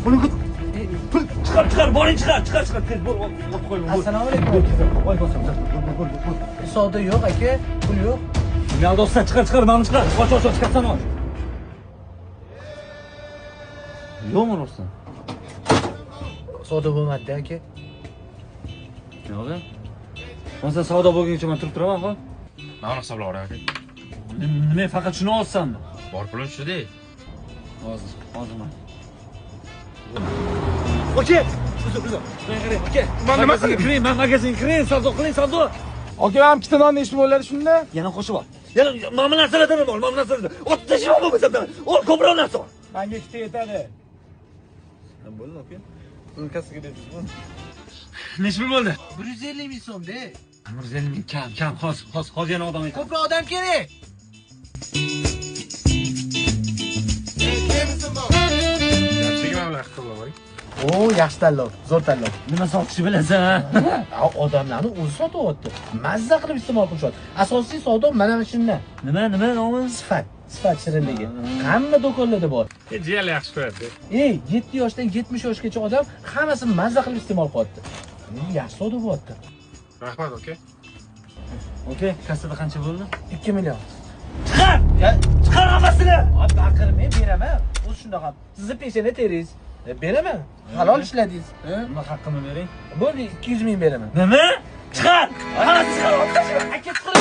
Buni chiqar, boring chiqar, tez bo'l, qo'y. Assalomu alaykum. Voy bosam. Savdo yo'q aka, pul yo'q. Naldosdan chiqar, mani chiqar. Och, chiqarsan och. Yo'qmi Ruslan? Savdo bo'lmadi aka. Yo'q. Sen savdo bo'lguncha men turib turaman, xo'p? Mana hisoblab oray aka. Nima faqat shuni olsanmi? Bor pulim shu-da. Hozir men. Oke, uzr. Men qarang, oke. Men magazinga kiring, savdo qiling, savdo. Aka, ham ikkita nonni ichib bo'ladi shunda. Yana qo'shib ol. Yana mana narsalardan ol, mana narsalardan. Ot tashlab bo'lmasa, ol ko'proq narsa ol. Menga ikkita yetadi. Bo'ldi, oke. Uni kassiga debsiz. Necha pul bo'ldi? 150 ming so'mda. 150 ming kam, hozir yana odam aytadi. Ko'proq odam kerak. Yaxshiga mana bunaqa hisoblab oray. O, yaxshi tanlov, zo'r tanlov. Nima sotishni bilasan? Odamlarni o'zi sotyapti. Mazza qilib iste'mol qilishyapti. Asosiy savdo mana shunda. Nima nomi? Sifat shirinligi. Hamma do'konlarda bor. Jiyal yaxshi ko'radi. 7 yoshdan 70 yoshgacha odam hammasini mazza qilib iste'mol qilyapti. Yaxshi savdo bo'lyapti. Rahmat aka. Oke, kassada qancha bo'ldi? 2 million. Chiqar hammasini. Baqirmay beraman. O'zi shunaqa. Sizni peshana teringiz. Beraman. Halol ishladingiz. Nima haqqimni bering? Bo'ldi, 200 ming beraman. Nima? Chiqar! Hammasi chiqar. Aka chiqar.